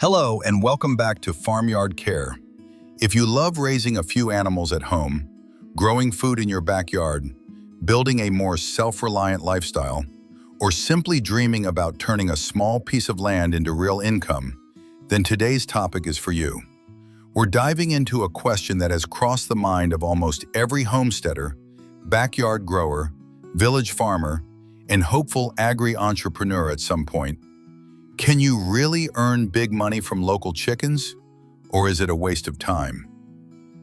Hello and welcome back to Farmyard Care. If you love raising a few animals at home, growing food in your backyard, building a more self-reliant lifestyle, or simply dreaming about turning a small piece of land into real income, then today's topic is for you. We're diving into a question that has crossed the mind of almost every homesteader, backyard grower, village farmer, and hopeful agri-entrepreneur at some point. Can you really earn big money from local chickens, or is it a waste of time?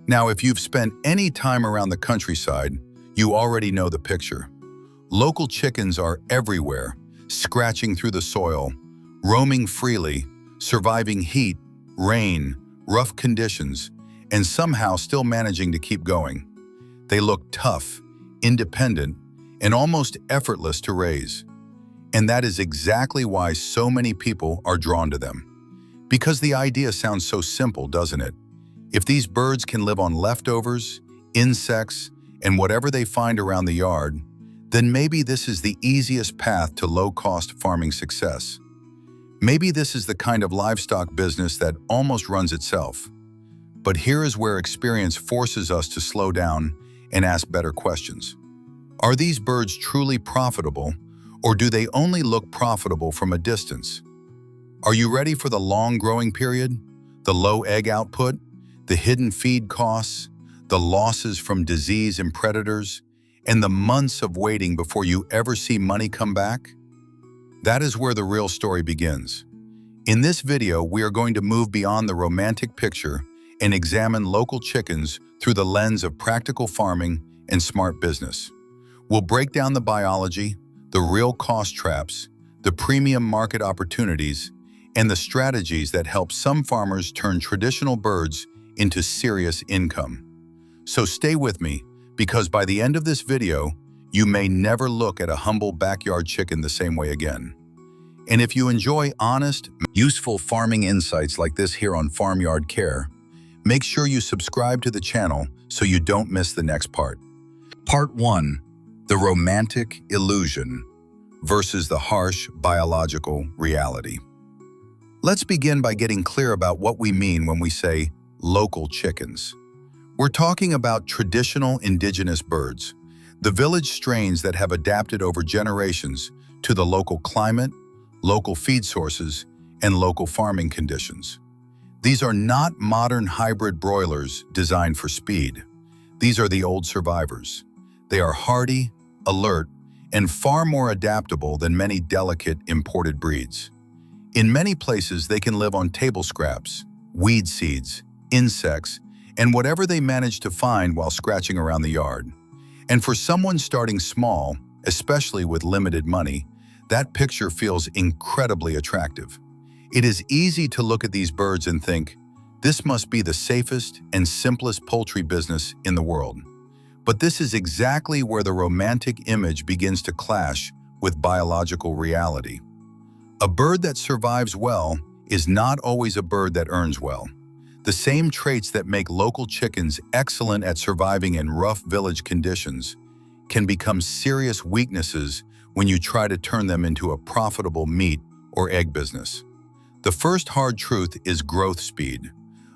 Now, if you've spent any time around the countryside, you already know the picture. Local chickens are everywhere, scratching through the soil, roaming freely, surviving heat, rain, rough conditions, and somehow still managing to keep going. They look tough, independent, and almost effortless to raise. And that is exactly why so many people are drawn to them. Because the idea sounds so simple, doesn't it? If these birds can live on leftovers, insects, and whatever they find around the yard, then maybe this is the easiest path to low-cost farming success. Maybe this is the kind of livestock business that almost runs itself. But here is where experience forces us to slow down and ask better questions. Are these birds truly profitable, or do they only look profitable from a distance? Are you ready for the long growing period, the low egg output, the hidden feed costs, the losses from disease and predators, and the months of waiting before you ever see money come back? That is where the real story begins. In this video, we are going to move beyond the romantic picture and examine local chickens through the lens of practical farming and smart business. We'll break down the biology, the real cost traps, the premium market opportunities, and the strategies that help some farmers turn traditional birds into serious income. So stay with me, because by the end of this video, you may never look at a humble backyard chicken the same way again. And if you enjoy honest, useful farming insights like this here on Farmyard Care, make sure you subscribe to the channel so you don't miss the next part. Part 1. The romantic illusion versus the harsh biological reality. Let's begin by getting clear about what we mean when we say local chickens. We're talking about traditional indigenous birds, the village strains that have adapted over generations to the local climate, local feed sources, and local farming conditions. These are not modern hybrid broilers designed for speed. These are the old survivors. They are hardy, alert, and far more adaptable than many delicate imported breeds. In many places, they can live on table scraps, weed seeds, insects, and whatever they manage to find while scratching around the yard. And for someone starting small, especially with limited money, that picture feels incredibly attractive. It is easy to look at these birds and think, this must be the safest and simplest poultry business in the world. But this is exactly where the romantic image begins to clash with biological reality. A bird that survives well is not always a bird that earns well. The same traits that make local chickens excellent at surviving in rough village conditions can become serious weaknesses when you try to turn them into a profitable meat or egg business. The first hard truth is growth speed.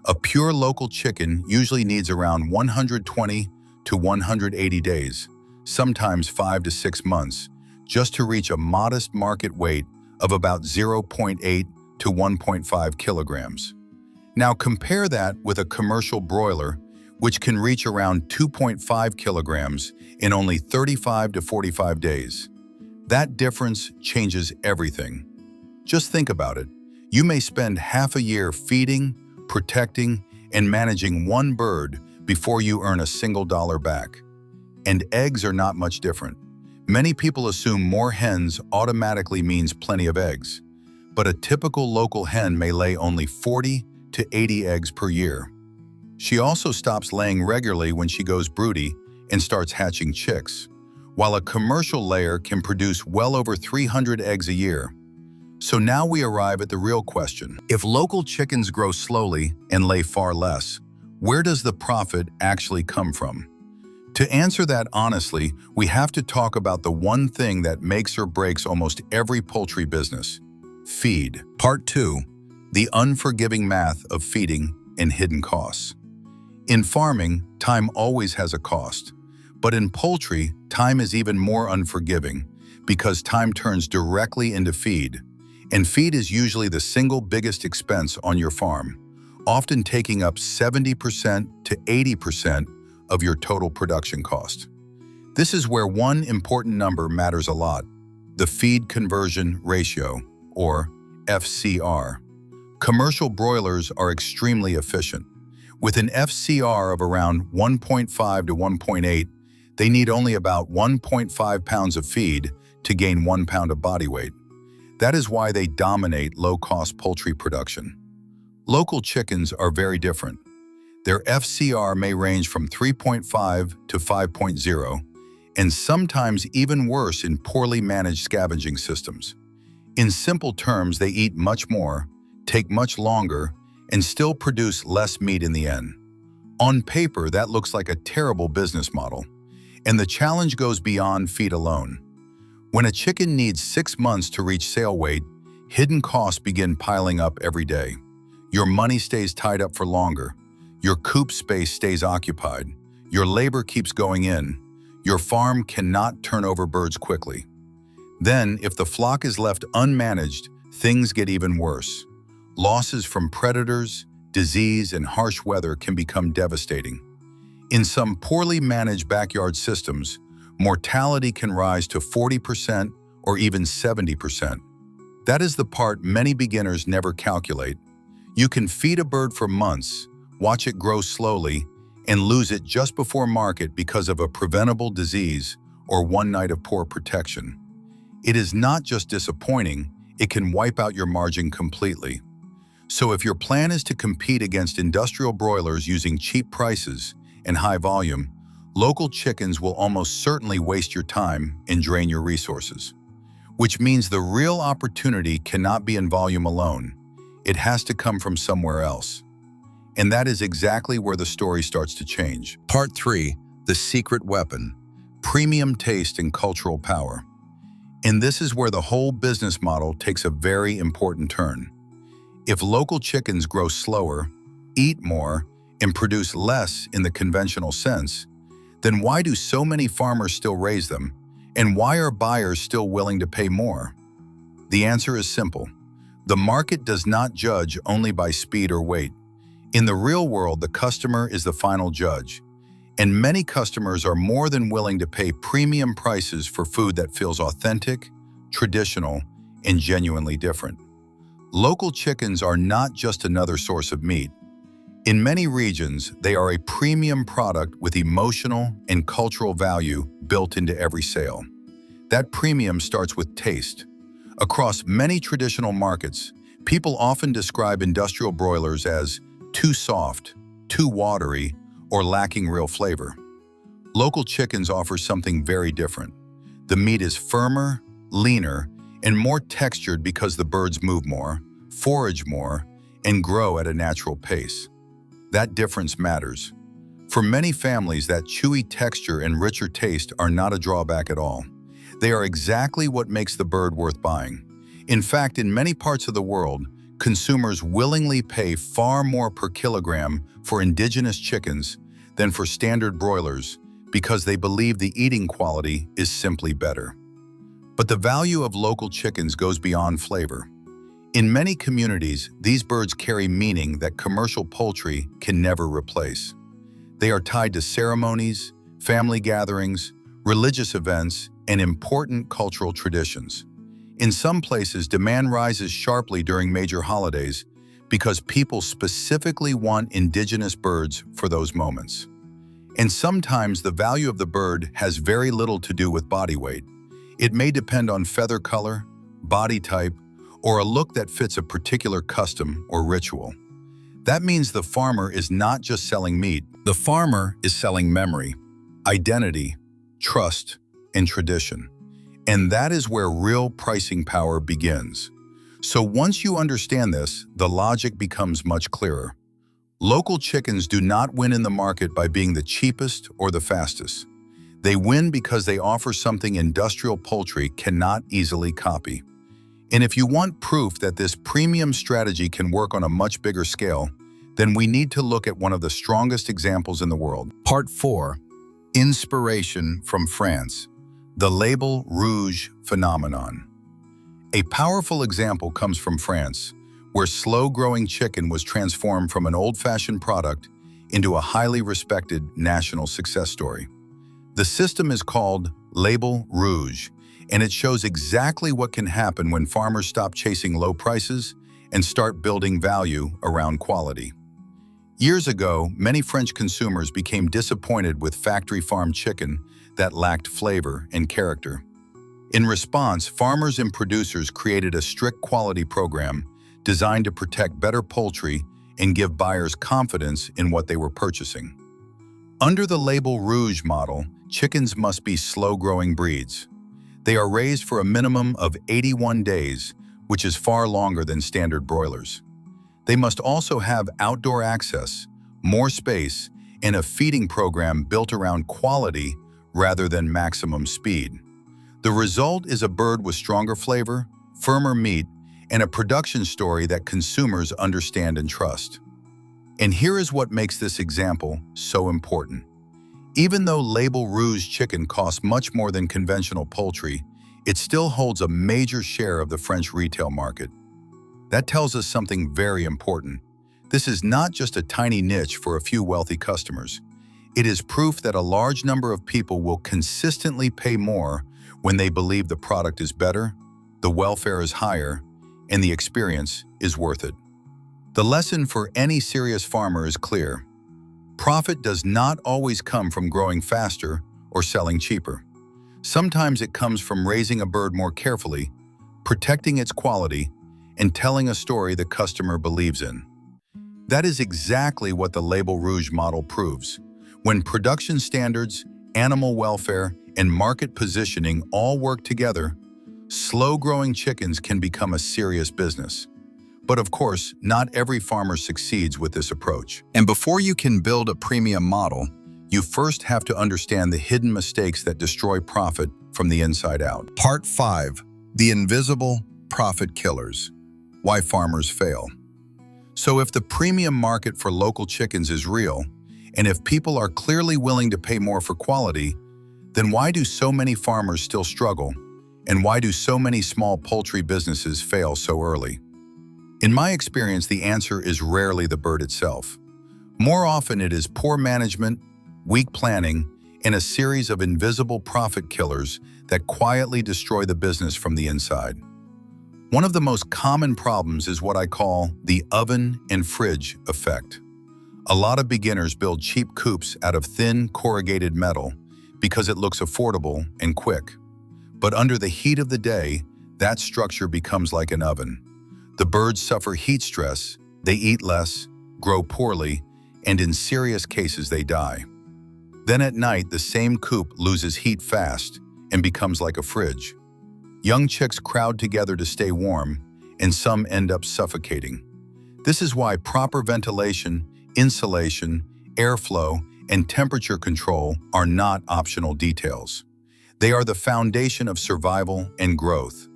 A pure local chicken usually needs around 120 to 180 days, sometimes 5 to 6 months, just to reach a modest market weight of about 0.8 to 1.5 kilograms. Now compare that with a commercial broiler, which can reach around 2.5 kilograms in only 35 to 45 days. That difference changes everything. Just think about it. You may spend half a year feeding, protecting, and managing one bird before you earn a single dollar back. And eggs are not much different. Many people assume more hens automatically means plenty of eggs, but a typical local hen may lay only 40 to 80 eggs per year. She also stops laying regularly when she goes broody and starts hatching chicks, while a commercial layer can produce well over 300 eggs a year. So now we arrive at the real question. If local chickens grow slowly and lay far less, where does the profit actually come from? To answer that honestly, we have to talk about the one thing that makes or breaks almost every poultry business: feed. Part 2. the unforgiving math of feeding and hidden costs. In farming, time always has a cost. But in poultry, time is even more unforgiving because time turns directly into feed. And feed is usually the single biggest expense on your farm, often taking up 70% to 80% of your total production cost. This is where one important number matters a lot: the feed conversion ratio, or FCR. Commercial broilers are extremely efficient. With an FCR of around 1.5 to 1.8, they need only about 1.5 pounds of feed to gain 1 pound of body weight. That is why they dominate low-cost poultry production. Local chickens are very different. Their FCR may range from 3.5 to 5.0, and sometimes even worse in poorly managed scavenging systems. In simple terms, they eat much more, take much longer, and still produce less meat in the end. On paper, that looks like a terrible business model, and the challenge goes beyond feed alone. When a chicken needs 6 months to reach sale weight, hidden costs begin piling up every day. Your money stays tied up for longer. Your coop space stays occupied. Your labor keeps going in. Your farm cannot turn over birds quickly. Then, if the flock is left unmanaged, things get even worse. Losses from predators, disease, and harsh weather can become devastating. In some poorly managed backyard systems, mortality can rise to 40% or even 70%. That is the part many beginners never calculate. You can feed a bird for months, watch it grow slowly, and lose it just before market because of a preventable disease or one night of poor protection. It is not just disappointing, it can wipe out your margin completely. So if your plan is to compete against industrial broilers using cheap prices and high volume, local chickens will almost certainly waste your time and drain your resources. Which means the real opportunity cannot be in volume alone. It has to come from somewhere else. And that is exactly where the story starts to change. Part 3, the secret weapon: premium taste and cultural power. And this is where the whole business model takes a very important turn. If local chickens grow slower, eat more, and produce less in the conventional sense, then why do so many farmers still raise them? And why are buyers still willing to pay more? The answer is simple. The market does not judge only by speed or weight. In the real world, the customer is the final judge. And many customers are more than willing to pay premium prices for food that feels authentic, traditional, and genuinely different. Local chickens are not just another source of meat. In many regions, they are a premium product with emotional and cultural value built into every sale. That premium starts with taste. Across many traditional markets, people often describe industrial broilers as too soft, too watery, or lacking real flavor. Local chickens offer something very different. The meat is firmer, leaner, and more textured because the birds move more, forage more, and grow at a natural pace. That difference matters. For many families, that chewy texture and richer taste are not a drawback at all. They are exactly what makes the bird worth buying. In fact, in many parts of the world, consumers willingly pay far more per kilogram for indigenous chickens than for standard broilers because they believe the eating quality is simply better. But the value of local chickens goes beyond flavor. In many communities, these birds carry meaning that commercial poultry can never replace. They are tied to ceremonies, family gatherings, religious events, and important cultural traditions. In some places, demand rises sharply during major holidays because people specifically want indigenous birds for those moments. And sometimes the value of the bird has very little to do with body weight. It may depend on feather color, body type, or a look that fits a particular custom or ritual. That means the farmer is not just selling meat. The farmer is selling memory, identity, trust, and tradition. And that is where real pricing power begins. So once you understand this, the logic becomes much clearer. Local chickens do not win in the market by being the cheapest or the fastest. They win because they offer something industrial poultry cannot easily copy. And if you want proof that this premium strategy can work on a much bigger scale, then we need to look at one of the strongest examples in the world. Part 4. Inspiration from France. The Label Rouge phenomenon. A powerful example comes from France, where slow-growing chicken was transformed from an old-fashioned product into a highly respected national success story. The system is called Label Rouge, and it shows exactly what can happen when farmers stop chasing low prices and start building value around quality. Years ago, many French consumers became disappointed with factory-farmed chicken that lacked flavor and character. In response, farmers and producers created a strict quality program designed to protect better poultry and give buyers confidence in what they were purchasing. Under the Label Rouge model, chickens must be slow-growing breeds. They are raised for a minimum of 81 days, which is far longer than standard broilers. They must also have outdoor access, more space, and a feeding program built around quality rather than maximum speed. The result is a bird with stronger flavor, firmer meat, and a production story that consumers understand and trust. And here is what makes this example so important. Even though Label Rouge chicken costs much more than conventional poultry, it still holds a major share of the French retail market. That tells us something very important. This is not just a tiny niche for a few wealthy customers. It is proof that a large number of people will consistently pay more when they believe the product is better, the welfare is higher, and the experience is worth it. The lesson for any serious farmer is clear. Profit does not always come from growing faster or selling cheaper. Sometimes it comes from raising a bird more carefully, protecting its quality, and telling a story the customer believes in. That is exactly what the Label Rouge model proves. When production standards, animal welfare, and market positioning all work together, slow-growing chickens can become a serious business. But of course, not every farmer succeeds with this approach. And before you can build a premium model, you first have to understand the hidden mistakes that destroy profit from the inside out. Part 5. The invisible profit killers. Why farmers fail. So if the premium market for local chickens is real, and if people are clearly willing to pay more for quality, then why do so many farmers still struggle? And why do so many small poultry businesses fail so early? In my experience, the answer is rarely the bird itself. More often it is poor management, weak planning, and a series of invisible profit killers that quietly destroy the business from the inside. One of the most common problems is what I call the oven and fridge effect. A lot of beginners build cheap coops out of thin, corrugated metal because it looks affordable and quick. But under the heat of the day, that structure becomes like an oven. The birds suffer heat stress, they eat less, grow poorly, and in serious cases they die. Then at night, the same coop loses heat fast and becomes like a fridge. Young chicks crowd together to stay warm, and some end up suffocating. This is why proper ventilation, insulation, airflow, and temperature control are not optional details. They are the foundation of survival and growth.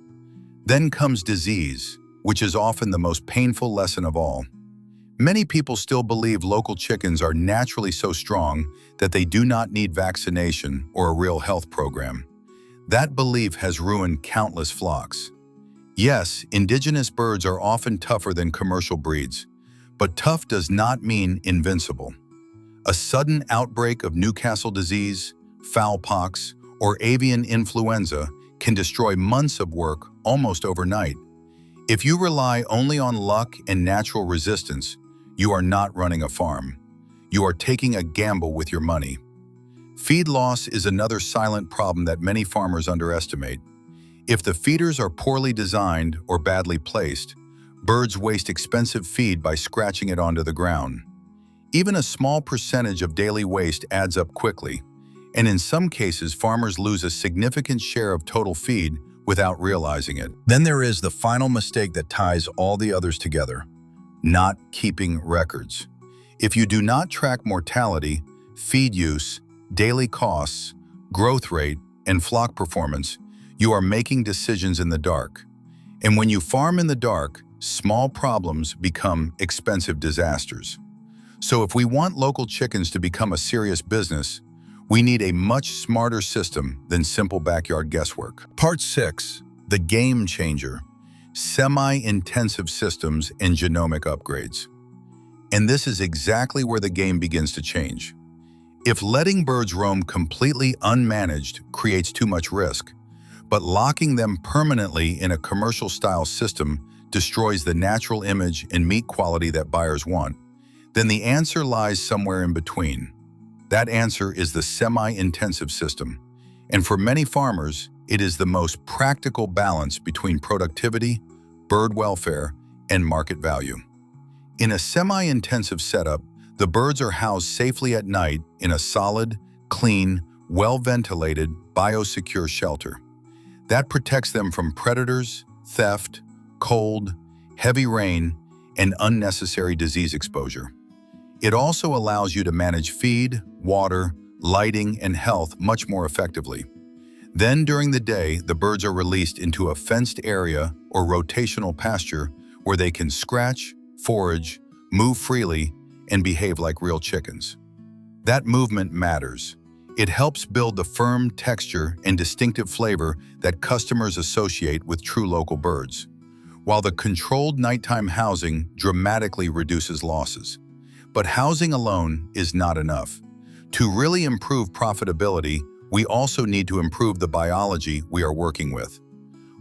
Then comes disease, which is often the most painful lesson of all. Many people still believe local chickens are naturally so strong that they do not need vaccination or a real health program. That belief has ruined countless flocks. Yes, indigenous birds are often tougher than commercial breeds, but tough does not mean invincible. A sudden outbreak of Newcastle disease, fowlpox, or avian influenza can destroy months of work almost overnight. If you rely only on luck and natural resistance, you are not running a farm. You are taking a gamble with your money. Feed loss is another silent problem that many farmers underestimate. If the feeders are poorly designed or badly placed, birds waste expensive feed by scratching it onto the ground. Even a small percentage of daily waste adds up quickly, and in some cases farmers lose a significant share of total feed without realizing it. Then there is the final mistake that ties all the others together: not keeping records. If you do not track mortality, feed use, daily costs, growth rate, and flock performance, you are making decisions in the dark. And when you farm in the dark, small problems become expensive disasters. So if we want local chickens to become a serious business, we need a much smarter system than simple backyard guesswork. Part 6. The game changer. Semi-intensive systems and genomic upgrades. And this is exactly where the game begins to change. If letting birds roam completely unmanaged creates too much risk, but locking them permanently in a commercial-style system destroys the natural image and meat quality that buyers want, then the answer lies somewhere in between. That answer is the semi-intensive system, and for many farmers, it is the most practical balance between productivity, bird welfare, and market value. In a semi-intensive setup, the birds are housed safely at night in a solid, clean, well-ventilated, biosecure shelter. That protects them from predators, theft, cold, heavy rain, and unnecessary disease exposure. It also allows you to manage feed, water, lighting, and health much more effectively. Then during the day, the birds are released into a fenced area or rotational pasture where they can scratch, forage, move freely, and behave like real chickens. That movement matters. It helps build the firm texture and distinctive flavor that customers associate with true local birds, while the controlled nighttime housing dramatically reduces losses. But housing alone is not enough. To really improve profitability, we also need to improve the biology we are working with.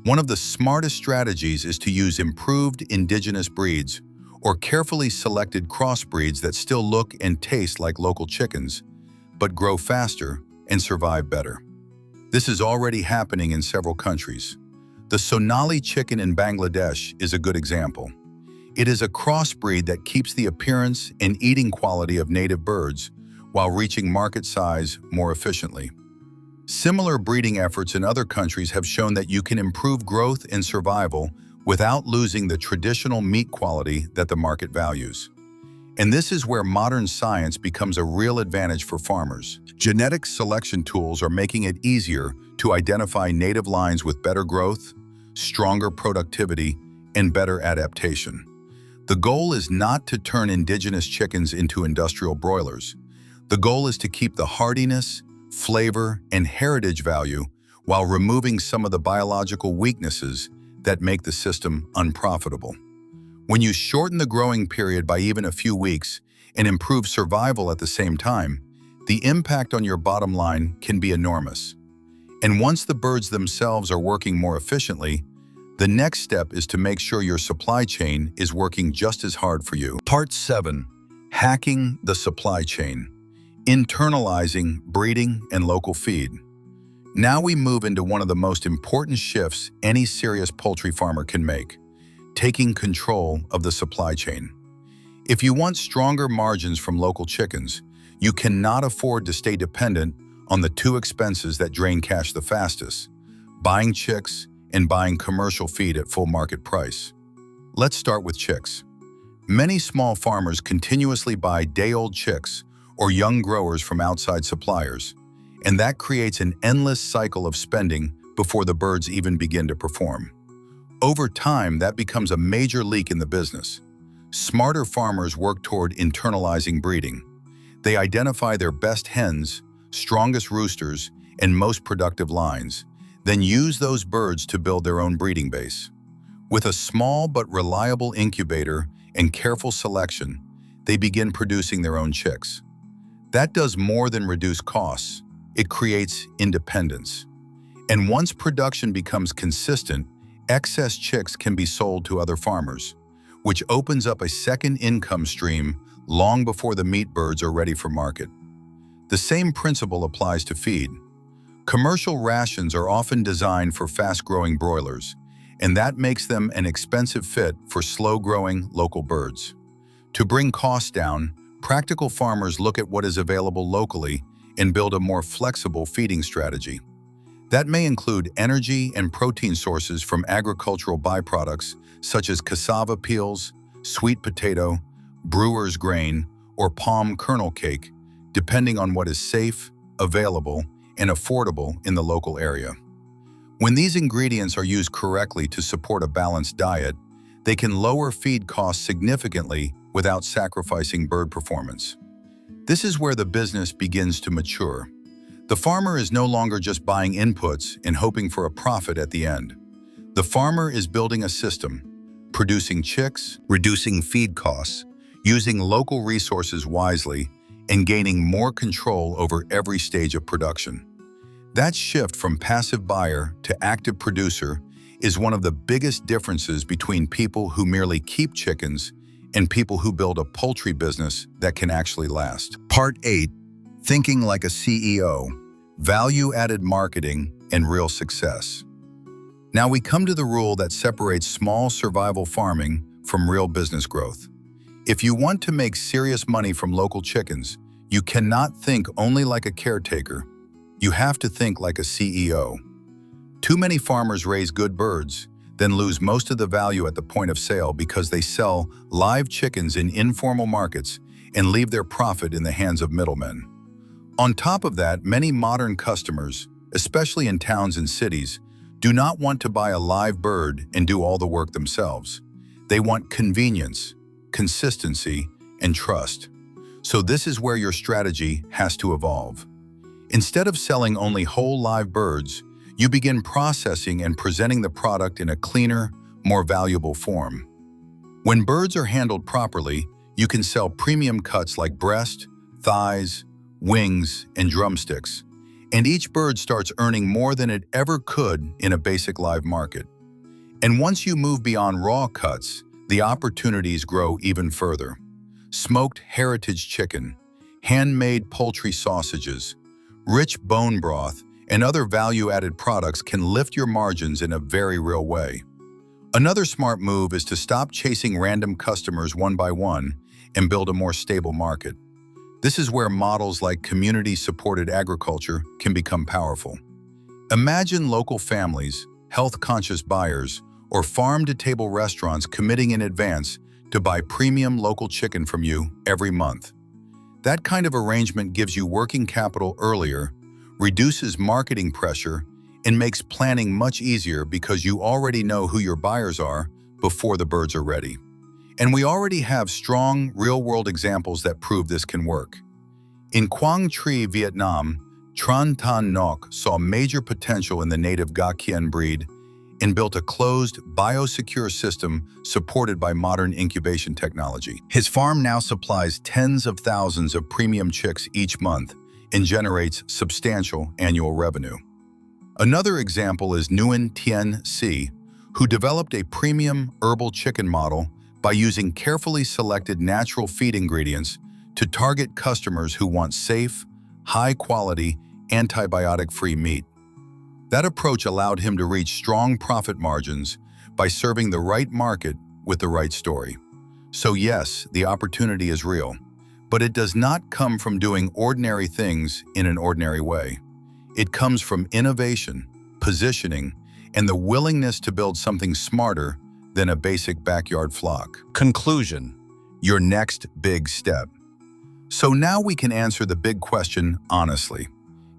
One of the smartest strategies is to use improved indigenous breeds or carefully selected crossbreeds that still look and taste like local chickens, but grow faster and survive better. This is already happening in several countries. The Sonali chicken in Bangladesh is a good example. It is a crossbreed that keeps the appearance and eating quality of native birds while reaching market size more efficiently. Similar breeding efforts in other countries have shown that you can improve growth and survival without losing the traditional meat quality that the market values. And this is where modern science becomes a real advantage for farmers. Genetic selection tools are making it easier to identify native lines with better growth, stronger productivity, and better adaptation. The goal is not to turn indigenous chickens into industrial broilers. The goal is to keep the hardiness, flavor, and heritage value while removing some of the biological weaknesses that make the system unprofitable. When you shorten the growing period by even a few weeks and improve survival at the same time, the impact on your bottom line can be enormous. And once the birds themselves are working more efficiently, the next step is to make sure your supply chain is working just as hard for you. Part 7. Hacking the supply chain. Internalizing breeding and local feed. Now we move into one of the most important shifts any serious poultry farmer can make: taking control of the supply chain. If you want stronger margins from local chickens, you cannot afford to stay dependent on the two expenses that drain cash the fastest: buying chicks and buying commercial feed at full market price. Let's start with chicks. Many small farmers continuously buy day-old chicks or young growers from outside suppliers, and that creates an endless cycle of spending before the birds even begin to perform. Over time, that becomes a major leak in the business. Smarter farmers work toward internalizing breeding. They identify their best hens, strongest roosters, and most productive lines, then use those birds to build their own breeding base. With a small but reliable incubator and careful selection, they begin producing their own chicks. That does more than reduce costs. It creates independence. And once production becomes consistent, excess chicks can be sold to other farmers, which opens up a second income stream long before the meat birds are ready for market. The same principle applies to feed. Commercial rations are often designed for fast-growing broilers, and that makes them an expensive fit for slow-growing local birds. To bring costs down, practical farmers look at what is available locally and build a more flexible feeding strategy. That may include energy and protein sources from agricultural byproducts such as cassava peels, sweet potato, brewer's grain, or palm kernel cake, depending on what is safe, available, and affordable in the local area. When these ingredients are used correctly to support a balanced diet, they can lower feed costs significantly without sacrificing bird performance. This is where the business begins to mature. The farmer is no longer just buying inputs and hoping for a profit at the end. The farmer is building a system, producing chicks, reducing feed costs, using local resources wisely, and gaining more control over every stage of production. That shift from passive buyer to active producer is one of the biggest differences between people who merely keep chickens and people who build a poultry business that can actually last. Part 8, Thinking like a CEO, Value-Added Marketing and Real Success. Now we come to the rule that separates small survival farming from real business growth. If you want to make serious money from local chickens, you cannot think only like a caretaker. You have to think like a CEO. Too many farmers raise good birds, then lose most of the value at the point of sale because they sell live chickens in informal markets and leave their profit in the hands of middlemen. On top of that, many modern customers, especially in towns and cities, do not want to buy a live bird and do all the work themselves. They want convenience, consistency, and trust. So this is where your strategy has to evolve. Instead of selling only whole live birds, you begin processing and presenting the product in a cleaner, more valuable form. When birds are handled properly, you can sell premium cuts like breast, thighs, wings, and drumsticks, and each bird starts earning more than it ever could in a basic live market. And once you move beyond raw cuts, the opportunities grow even further. Smoked heritage chicken, handmade poultry sausages, rich bone broth, and other value-added products can lift your margins in a very real way. Another smart move is to stop chasing random customers one by one and build a more stable market. This is where models like community-supported agriculture can become powerful. Imagine local families, health-conscious buyers, or farm-to-table restaurants committing in advance to buy premium local chicken from you every month. That kind of arrangement gives you working capital earlier, reduces marketing pressure, and makes planning much easier because you already know who your buyers are before the birds are ready. And we already have strong, real-world examples that prove this can work. In Quang Tri, Vietnam, Tran Tan Ngoc saw major potential in the native Gakien breed and built a closed, biosecure system supported by modern incubation technology. His farm now supplies tens of thousands of premium chicks each month and generates substantial annual revenue. Another example is Nguyen Tien Si, who developed a premium herbal chicken model by using carefully selected natural feed ingredients to target customers who want safe, high-quality, antibiotic-free meat. That approach allowed him to reach strong profit margins by serving the right market with the right story. So yes, the opportunity is real, but it does not come from doing ordinary things in an ordinary way. It comes from innovation, positioning, and the willingness to build something smarter than a basic backyard flock. Conclusion: your next big step. So now we can answer the big question honestly.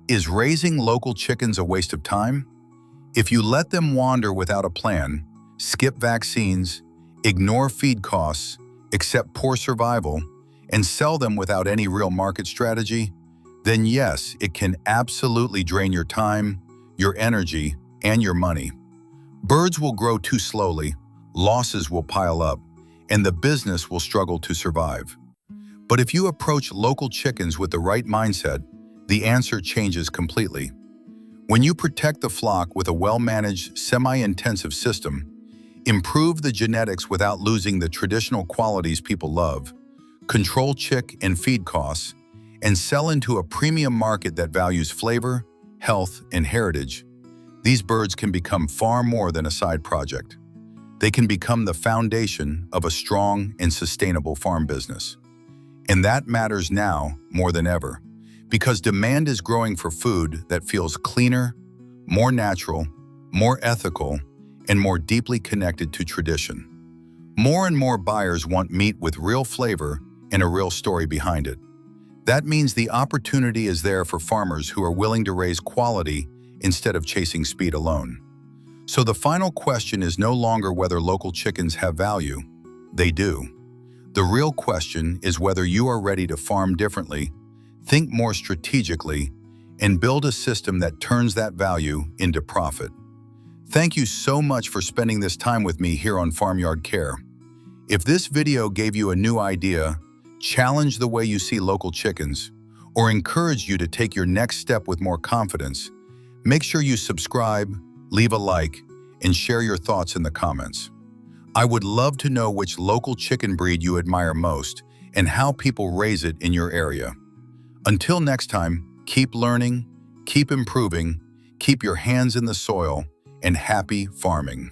Is raising local chickens a waste of time? If you let them wander without a plan, skip vaccines, ignore feed costs, accept poor survival, and sell them without any real market strategy, then yes, it can absolutely drain your time, your energy, and your money. Birds will grow too slowly, losses will pile up, and the business will struggle to survive. But if you approach local chickens with the right mindset, the answer changes completely. When you protect the flock with a well-managed, semi-intensive system, improve the genetics without losing the traditional qualities people love, control chick and feed costs, and sell into a premium market that values flavor, health, and heritage, these birds can become far more than a side project. They can become the foundation of a strong and sustainable farm business. And that matters now more than ever, because demand is growing for food that feels cleaner, more natural, more ethical, and more deeply connected to tradition. More and more buyers want meat with real flavor and a real story behind it. That means the opportunity is there for farmers who are willing to raise quality instead of chasing speed alone. So the final question is no longer whether local chickens have value. They do. The real question is whether you are ready to farm differently, think more strategically, and build a system that turns that value into profit. Thank you so much for spending this time with me here on Farmyard Care. If this video gave you a new idea, challenged the way you see local chickens, or encouraged you to take your next step with more confidence, make sure you subscribe, leave a like, and share your thoughts in the comments. I would love to know which local chicken breed you admire most and how people raise it in your area. Until next time, keep learning, keep improving, keep your hands in the soil, and happy farming.